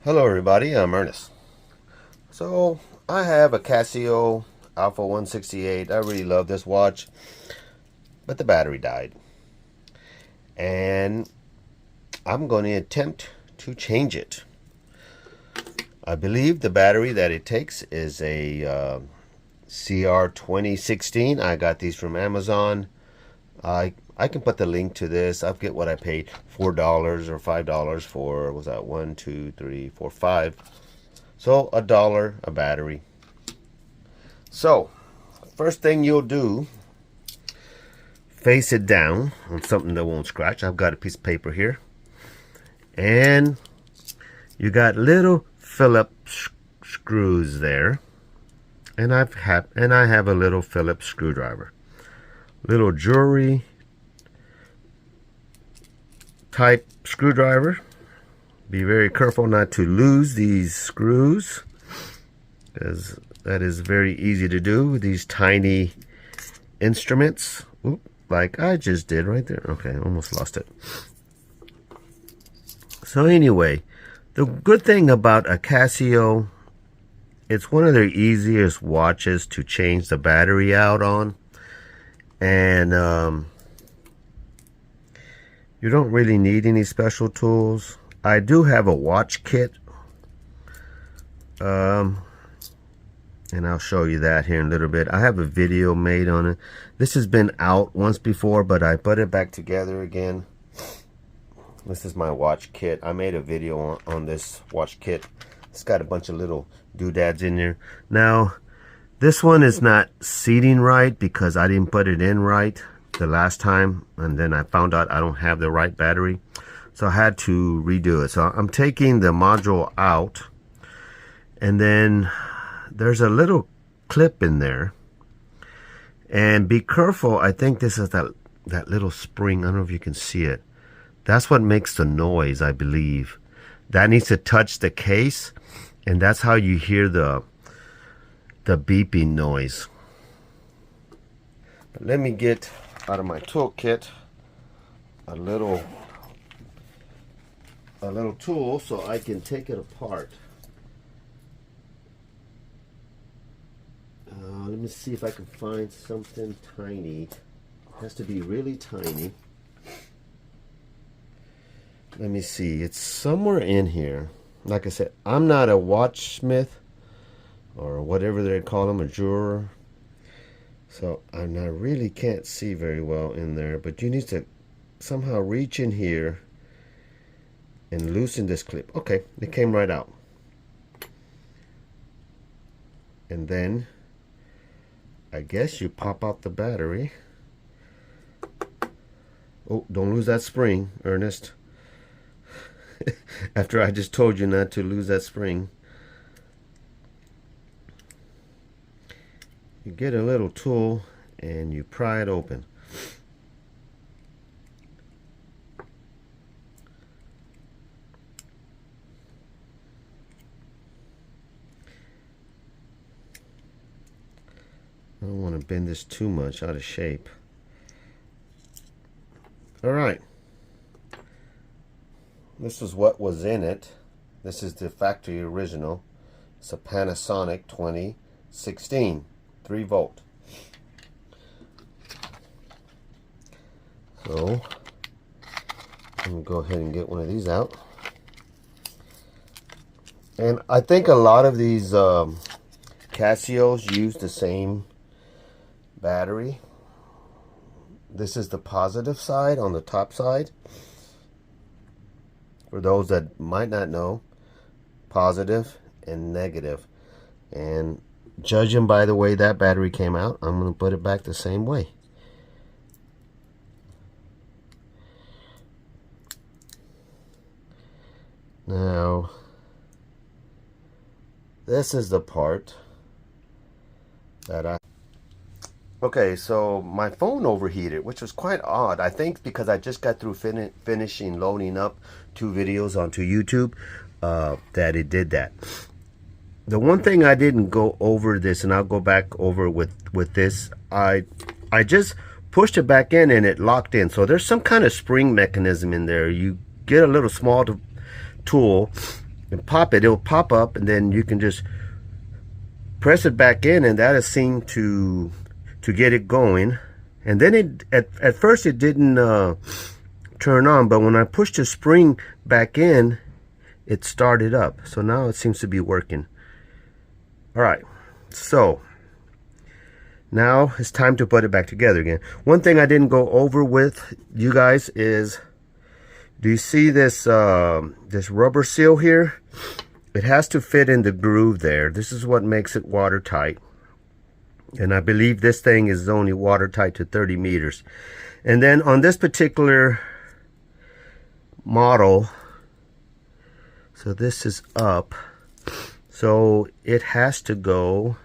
Hello everybody, I'm Ernest. So I have a Casio Alpha 168. I really love this watch, but the battery died. And I'm going to attempt to change it. I believe the battery that it takes is a CR 2016. I got these from Amazon. I can put the link to this. I forget what I paid, $4 or $5 for, what was that, 1, 2, 3, 4, 5. So $1 a battery. So first thing you'll do, face it down on something that won't scratch. I've got a piece of paper here, and you got little Phillips screws there, and I have a little Phillips screwdriver, little jewelry type screwdriver. Be very careful not to lose these screws, because that is very easy to do with these tiny instruments. Oop, like I just did right there. Okay, almost lost it. So anyway, the good thing about a Casio, it's one of their easiest watches to change the battery out on. And you don't really need any special tools. I do have a watch kit, and I'll show you that here in a little bit. I have a video made on it. This has been out once before, but I put it back together again. This is my watch kit. I made a video on this watch kit. It's got a bunch of little doodads in there. Now, this one is not seating right because I didn't put it in right the last time, and then I found out I don't have the right battery, so I had to redo it. So I'm taking the module out, and then there's a little clip in there, and be careful. I think this is that little spring. I don't know if you can see it. That's what makes the noise, I believe. That needs to touch the case, and that's how you hear the beeping noise. But let me get out of my toolkit a little tool so I can take it apart. Let me see if I can find something tiny. It has to be really tiny. Let me see. It's somewhere in here. Like I said, I'm not a watchsmith or whatever they call them, a jeweler. So I really can't see very well in there. But you need to somehow reach in here and loosen this clip. Okay, it came right out. And then I guess you pop out the battery. Oh, don't lose that spring, Ernest. After I just told you not to lose that spring. You get a little tool and you pry it open. I don't want to bend this too much out of shape. Alright. This is what was in it. This is the factory original. It's a Panasonic 2016, 3 volt. So I'm gonna go ahead and get one of these out. And I think a lot of these Casios use the same battery. This is the positive side on the top side. For those that might not know, positive and negative. And judging by the way that battery came out, I'm going to put it back the same way. Now, this is the part that Okay, so my phone overheated, which was quite odd. I think because I just got through finishing loading up 2 videos onto YouTube, that it did that. The one thing I didn't go over this, and I'll go back over with this, I just pushed it back in and it locked in. So there's some kind of spring mechanism in there. You get a little small tool and pop it, it'll pop up, and then you can just press it back in, and that is seen to get it going. And then it at first it didn't turn on, but when I pushed the spring back in, it started up. So now it seems to be working. All right, so now it's time to put it back together again. One thing I didn't go over with you guys is, do you see this this rubber seal here? It has to fit in the groove there. This is what makes it watertight. And I believe this thing is only watertight to 30 meters. And then on this particular model, so this is up, so it has to go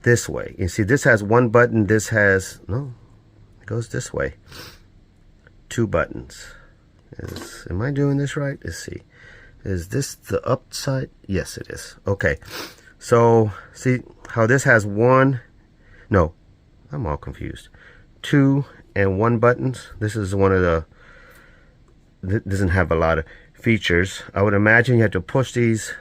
this way. You see, this has one button, this has, no, it goes this way. Two buttons. Am I doing this right? Let's see. Is this the upside? Yes, it is. Okay. So, see how this has one, no, I'm all confused. 2 and 1 buttons. This is one of the, doesn't have a lot of features. I would imagine you have to push these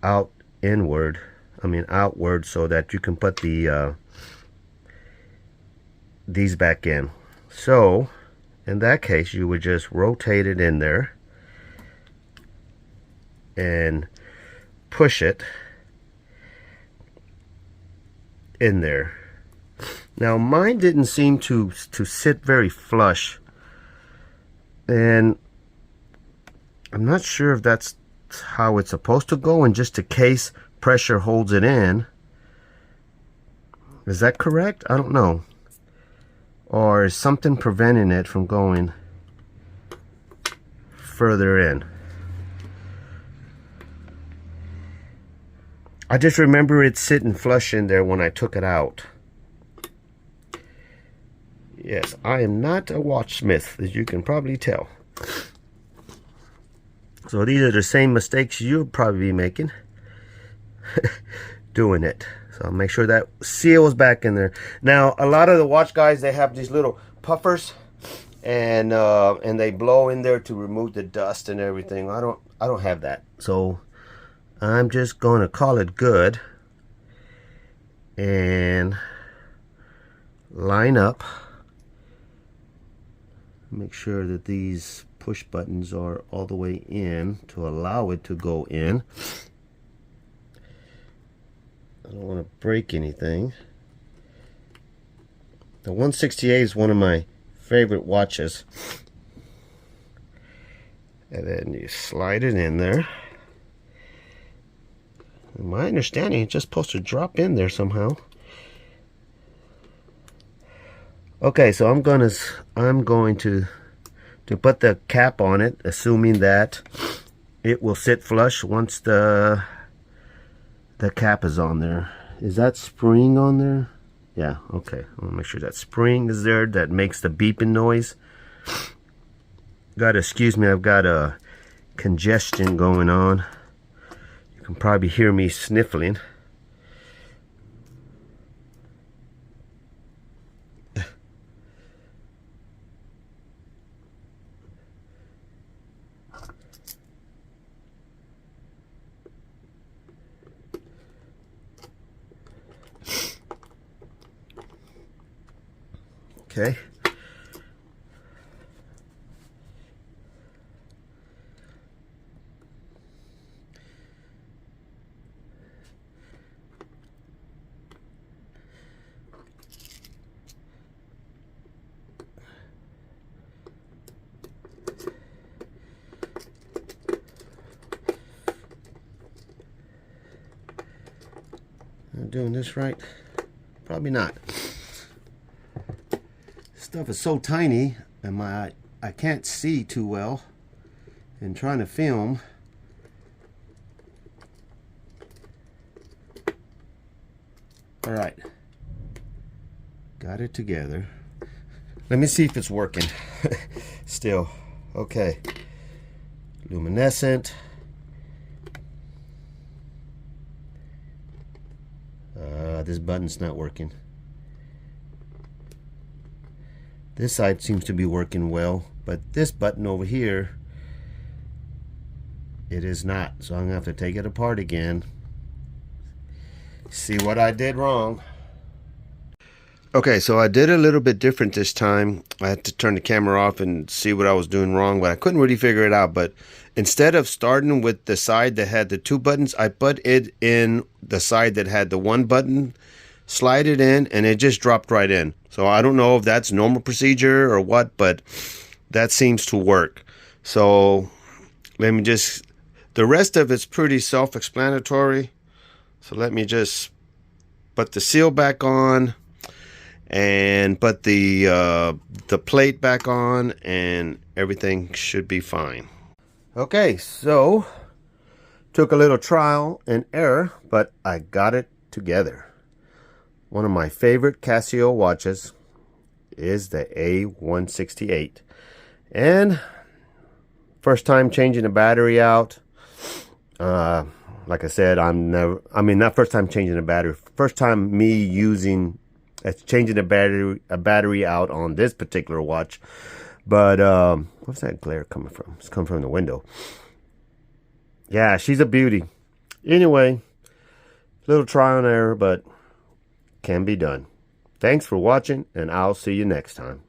out inward, outward, so that you can put the these back in. So in that case, you would just rotate it in there and push it in there. Now mine didn't seem to sit very flush, and I'm not sure if that's how it's supposed to go, and just in case pressure holds it in. Is that correct? I don't know. Or is something preventing it from going further in? I just remember it sitting flush in there when I took it out. Yes, I am not a watchsmith, as you can probably tell. So these are the same mistakes you'll probably be making doing it. So make sure that seal is back in there. Now, a lot of the watch guys, they have these little puffers, and they blow in there to remove the dust and everything. I don't have that. So I'm just going to call it good and line up. Make sure that these push buttons are all the way in to allow it to go in. I don't want to break anything. The 168 is one of my favorite watches. And then you slide it in there. In my understanding, it's just supposed to drop in there somehow. Okay, so I'm going to put the cap on it, assuming that it will sit flush once the cap is on there. Is that spring on there? Yeah, okay. I want to make sure that spring is there, that makes the beeping noise. Gotta excuse me, I've got a congestion going on. You can probably hear me sniffling. Okay. Am I doing this right? Probably not. Stuff is so tiny, and I can't see too well in trying to film. All right, got it together. Let me see if it's working. Still okay. Luminescent. This button's not working. This side seems to be working well, but this button over here it is not. So I'm gonna have to take it apart again, see what I did wrong. Okay, so I did a little bit different this time. I had to turn the camera off and see what I was doing wrong, but I couldn't really figure it out. But instead of starting with the side that had the 2 buttons, I put it in the side that had the 1 button, slide it in, and it just dropped right in. So I don't know if that's normal procedure or what, but that seems to work. So let me just, the rest of it's pretty self-explanatory. So let me just put the seal back on and put the plate back on, and everything should be fine. Okay, so took a little trial and error, but I got it together. One of my favorite Casio watches is the A168, and first time changing the battery out. Like I said, not first time changing the battery, first time me using changing a battery out on this particular watch. But what's that glare coming from? It's coming from the window. Yeah, she's a beauty. Anyway, little trial and error, but can be done. Thanks for watching, and I'll see you next time.